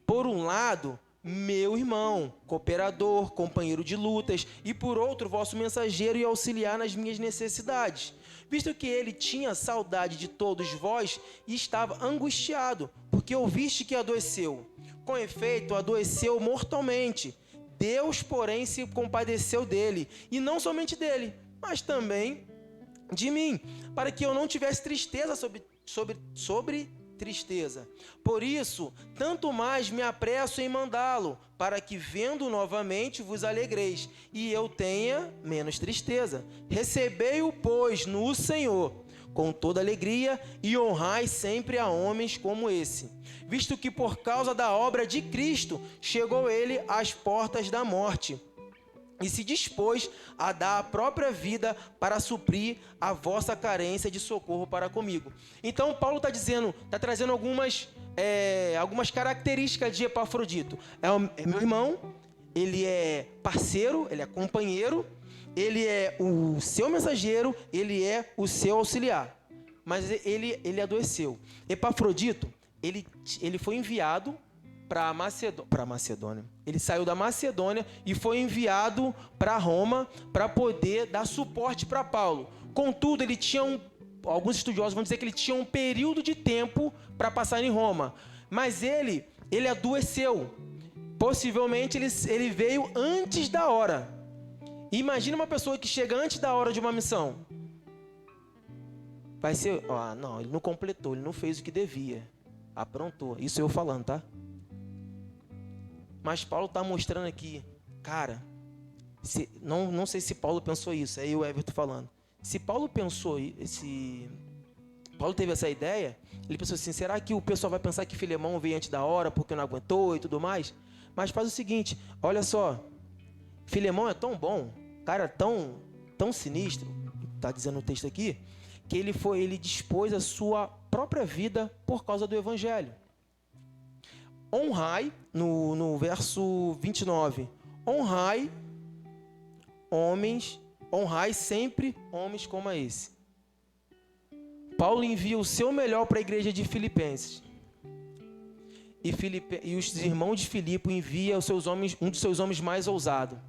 Por um lado, meu irmão, cooperador, companheiro de lutas, e por outro, vosso mensageiro e auxiliar nas minhas necessidades. Visto que ele tinha saudade de todos vós e estava angustiado, porque ouviste que adoeceu. Com efeito, adoeceu mortalmente. Deus, porém, se compadeceu dele, e não somente dele, mas também de mim, para que eu não tivesse tristeza sobre tristeza. Por isso, tanto mais me apresso em mandá-lo, para que, vendo novamente, vos alegreis, e eu tenha menos tristeza. Recebei-o, pois, no Senhor, com toda alegria, e honrai sempre a homens como esse, visto que por causa da obra de Cristo, chegou ele às portas da morte, e se dispôs a dar a própria vida para suprir a vossa carência de socorro para comigo. Então, Paulo está trazendo algumas características de Epafrodito. É meu irmão, ele é parceiro, ele é companheiro, ele é o seu mensageiro, ele é o seu auxiliar. Mas ele adoeceu. Epafrodito, ele foi enviado para Macedônia. Ele saiu da Macedônia e foi enviado para Roma para poder dar suporte para Paulo. Contudo, ele tinha alguns estudiosos vão dizer que ele tinha um período de tempo para passar em Roma. Mas ele adoeceu. Possivelmente ele veio antes da hora. Imagina uma pessoa que chega antes da hora de uma missão. Vai ser, não, ele não completou, ele não fez o que devia. Aprontou. Isso eu falando, tá? Mas Paulo está mostrando aqui, cara, não sei se Paulo pensou isso, é o Everton falando. Se Paulo pensou, Paulo teve essa ideia, ele pensou assim, será que o pessoal vai pensar que Filemão veio antes da hora porque não aguentou e tudo mais? Mas faz o seguinte, olha só, Filemão é tão bom, cara, tão sinistro, está dizendo o texto aqui, que ele dispôs a sua própria vida por causa do evangelho. Honrai, no verso 29, honrai sempre homens como esse. Paulo envia o seu melhor para a igreja de Filipenses. E os irmãos de Filipe envia um dos seus homens mais ousados.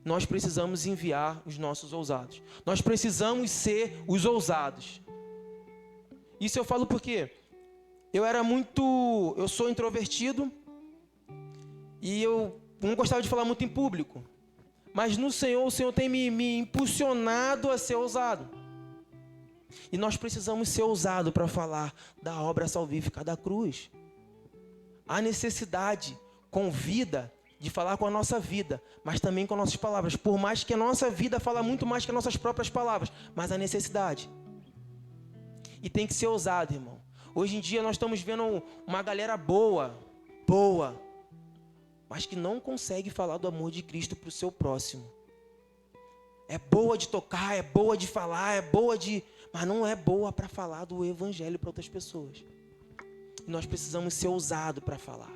Nós precisamos enviar os nossos ousados. Nós precisamos ser os ousados. Isso eu falo porque eu sou introvertido e eu não gostava de falar muito em público. Mas no Senhor, o Senhor tem me impulsionado a ser ousado. E nós precisamos ser ousados para falar da obra salvífica da cruz. Há necessidade com vida de falar com a nossa vida, mas também com nossas palavras. Por mais que a nossa vida fala muito mais que as nossas próprias palavras, mas há necessidade. E tem que ser ousado, irmão. Hoje em dia nós estamos vendo uma galera boa, mas que não consegue falar do amor de Cristo para o seu próximo. É boa de tocar, é boa de falar, mas não é boa para falar do evangelho para outras pessoas. E nós precisamos ser ousados para falar,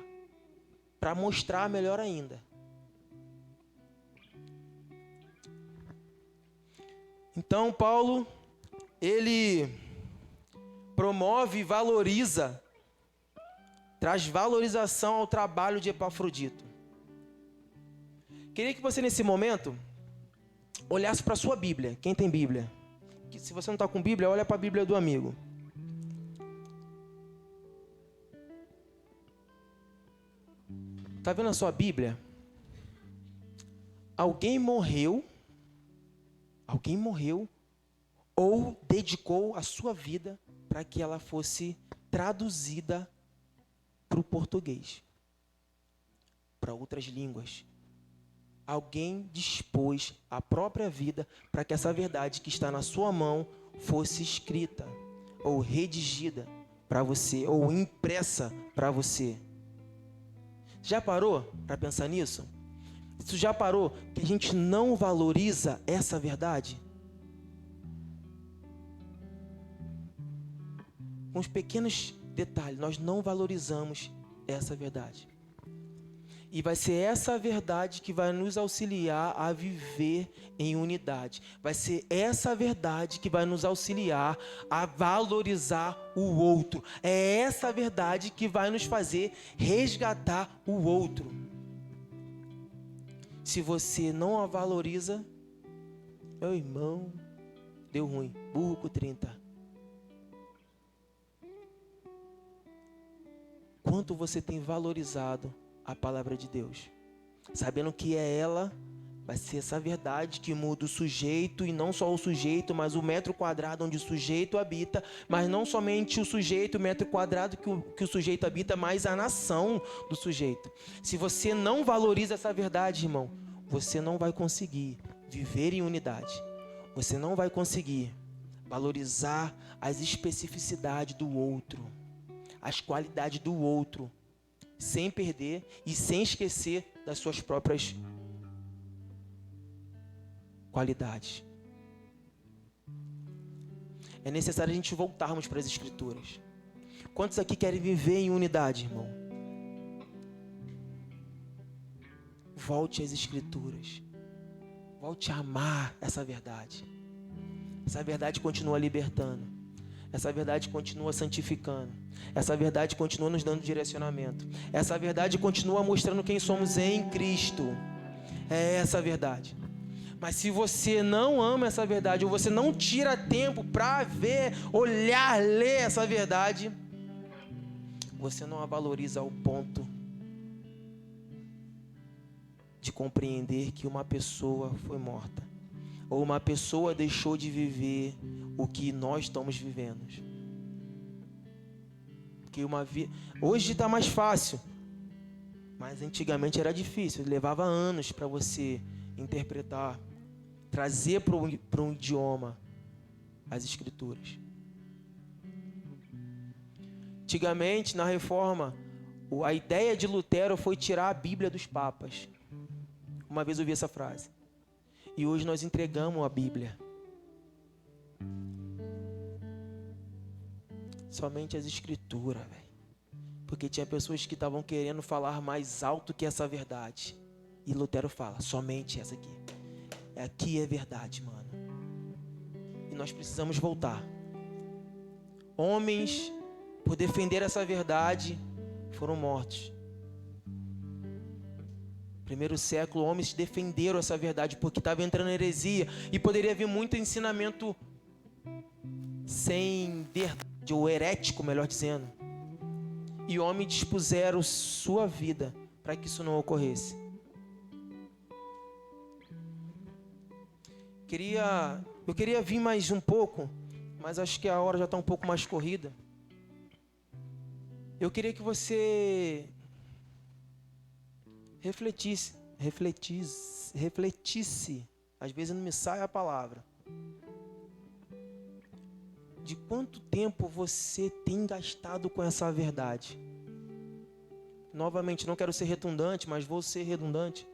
para mostrar melhor ainda. Então, Paulo, ele promove e valoriza, traz valorização ao trabalho de Epafrodito. Queria que você, nesse momento, olhasse para a sua Bíblia. Quem tem Bíblia? Se você não está com Bíblia, olha para a Bíblia do amigo. Está vendo a sua Bíblia? Alguém morreu ou dedicou a sua vida para que ela fosse traduzida para o português, para outras línguas. Alguém dispôs a própria vida para que essa verdade que está na sua mão fosse escrita ou redigida para você ou impressa para você. Já parou para pensar nisso? Você já parou que a gente não valoriza essa verdade? Com os pequenos detalhes, nós não valorizamos essa verdade. E vai ser essa verdade que vai nos auxiliar a viver em unidade. Vai ser essa verdade que vai nos auxiliar a valorizar o outro. É essa verdade que vai nos fazer resgatar o outro. Se você não a valoriza, meu irmão, deu ruim. Burro com 30. Quanto você tem valorizado a palavra de Deus, sabendo que é ela, vai ser essa verdade que muda o sujeito, e não só o sujeito, mas o metro quadrado onde o sujeito habita, mas não somente o sujeito, o metro quadrado que o sujeito habita, mas a nação do sujeito. Se você não valoriza essa verdade, irmão, você não vai conseguir viver em unidade, você não vai conseguir valorizar as especificidades do outro, as qualidades do outro, sem perder e sem esquecer das suas próprias qualidades. É necessário a gente voltarmos para as Escrituras. Quantos aqui querem viver em unidade, irmão? Volte às Escrituras. Volte a amar essa verdade. Essa verdade continua libertando. Essa verdade continua santificando. Essa verdade continua nos dando direcionamento. Essa verdade continua mostrando quem somos em Cristo. É essa a verdade. Mas se você não ama essa verdade, ou você não tira tempo para ver, olhar, ler essa verdade, você não a valoriza ao ponto de compreender que uma pessoa foi morta, ou uma pessoa deixou de viver o que nós estamos vivendo. Porque hoje está mais fácil, mas antigamente era difícil, levava anos para você interpretar, trazer para um idioma as escrituras. Antigamente, na Reforma, a ideia de Lutero foi tirar a Bíblia dos papas. Uma vez eu ouvi essa frase. E hoje nós entregamos a Bíblia. Somente as escrituras, velho. Porque tinha pessoas que estavam querendo falar mais alto que essa verdade. E Lutero fala, somente essa aqui. Aqui é verdade, mano. E nós precisamos voltar. Homens, por defender essa verdade, foram mortos. Primeiro século, homens defenderam essa verdade porque estava entrando heresia e poderia haver muito ensinamento sem verdade, ou herético, melhor dizendo. E homens dispuseram sua vida para que isso não ocorresse. Eu queria vir mais um pouco, mas acho que a hora já está um pouco mais corrida. Eu queria que você refletisse, às vezes não me sai a palavra, de quanto tempo você tem gastado com essa verdade. Novamente, não quero ser redundante, mas vou ser redundante,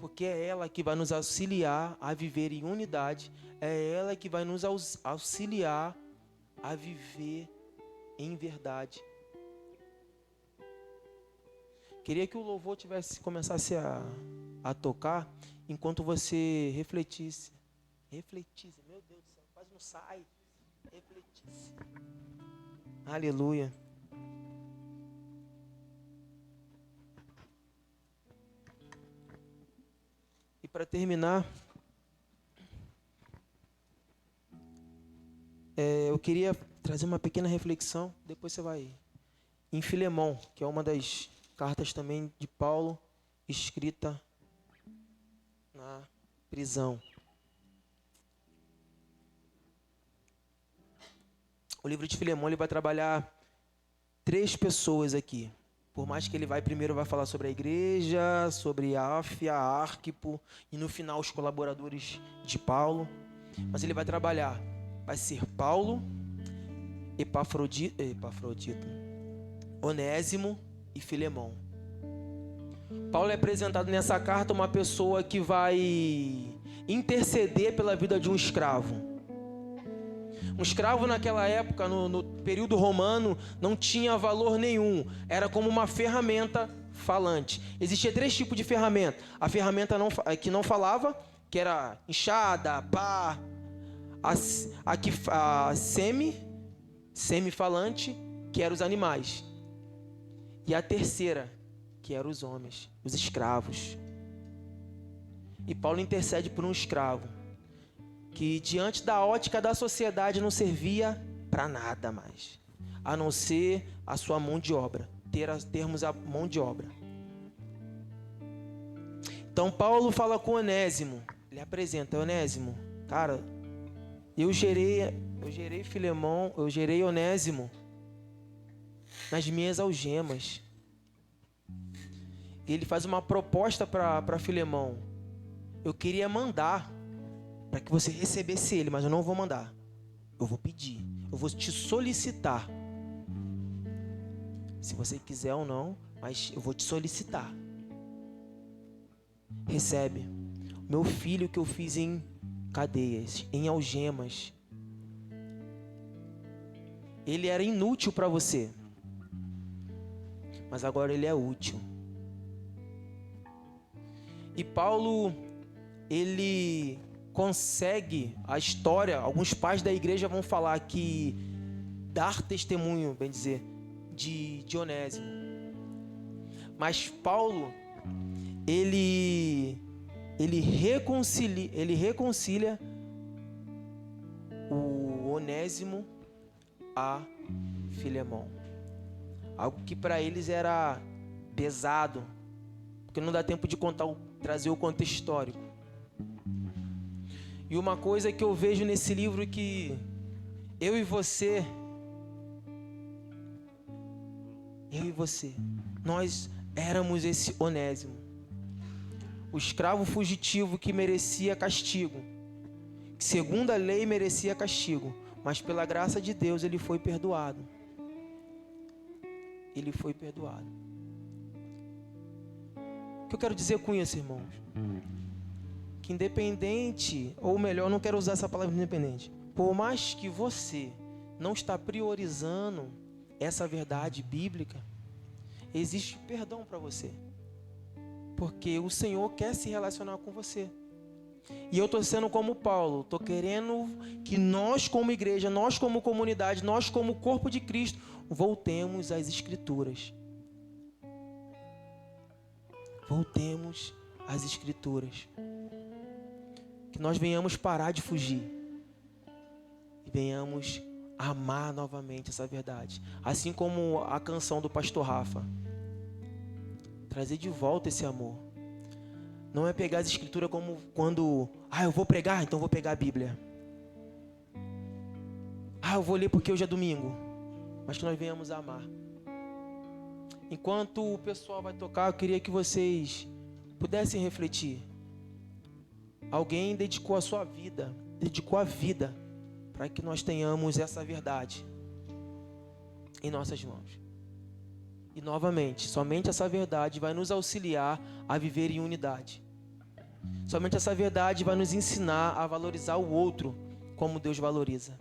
porque é ela que vai nos auxiliar a viver em unidade, é ela que vai nos auxiliar a viver em verdade. Queria que o louvor começasse a tocar enquanto você refletisse. Refletisse, meu Deus do céu, quase não sai. Refletisse. Aleluia. E para terminar, eu queria trazer uma pequena reflexão, depois você vai em Filemão, que é uma das cartas também de Paulo, escrita na prisão. O livro de Filemão, ele vai trabalhar 3 pessoas aqui. Por mais que ele primeiro vai falar sobre a igreja, sobre a Áfia, a Arquipo, e no final os colaboradores de Paulo. Mas ele vai trabalhar, vai ser Paulo, Epafrodito, Onésimo e Filemão. Paulo é apresentado nessa carta uma pessoa que vai interceder pela vida de um escravo. Um escravo naquela época, no período romano, não tinha valor nenhum. Era como uma ferramenta falante. Existia 3 tipos de ferramenta. A ferramenta que não falava, que era enxada, pá. A semifalante, que eram os animais. E a terceira, que eram os homens, os escravos. E Paulo intercede por um escravo que diante da ótica da sociedade não servia para nada mais, a não ser a sua mão de obra, termos a mão de obra. Então Paulo fala com Onésimo, ele apresenta: Onésimo, cara, eu gerei Filemão, eu gerei Onésimo nas minhas algemas. E ele faz uma proposta para Filemão: eu queria mandar para que você recebesse ele, mas eu não vou mandar. Eu vou pedir, eu vou te solicitar. Se você quiser ou não, mas eu vou te solicitar. Recebe. Meu filho que eu fiz em cadeias, em algemas. Ele era inútil para você, mas agora ele é útil. E Paulo, ele consegue a história, alguns pais da igreja vão falar que dar testemunho, bem dizer, de Onésimo. Mas Paulo, ele reconcilia o Onésimo a Filemão. Algo que para eles era pesado, porque não dá tempo de trazer o contexto histórico. E uma coisa que eu vejo nesse livro é que eu e você, nós éramos esse Onésimo, o escravo fugitivo que merecia castigo, que segundo a lei merecia castigo, mas pela graça de Deus ele foi perdoado. Ele foi perdoado. O que eu quero dizer com isso, irmãos? Que independente, ou melhor, não quero usar essa palavra independente, por mais que você não está priorizando essa verdade bíblica, existe perdão para você, porque o Senhor quer se relacionar com você. E eu estou sendo como Paulo, estou querendo que nós como igreja, nós como comunidade, nós como corpo de Cristo, voltemos às Escrituras. Voltemos às Escrituras. Que nós venhamos parar de fugir e venhamos amar novamente essa verdade. Assim como a canção do pastor Rafa. Trazer de volta esse amor. Não é pegar as escrituras como quando... eu vou pregar, então vou pegar a Bíblia. Eu vou ler porque hoje é domingo. Mas que nós venhamos a amar. Enquanto o pessoal vai tocar, eu queria que vocês pudessem refletir. Alguém dedicou a sua vida, dedicou a vida para que nós tenhamos essa verdade em nossas mãos. E novamente, somente essa verdade vai nos auxiliar a viver em unidade. Somente essa verdade vai nos ensinar a valorizar o outro como Deus valoriza.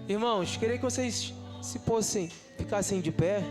Irmãos, queria que vocês ficassem de pé.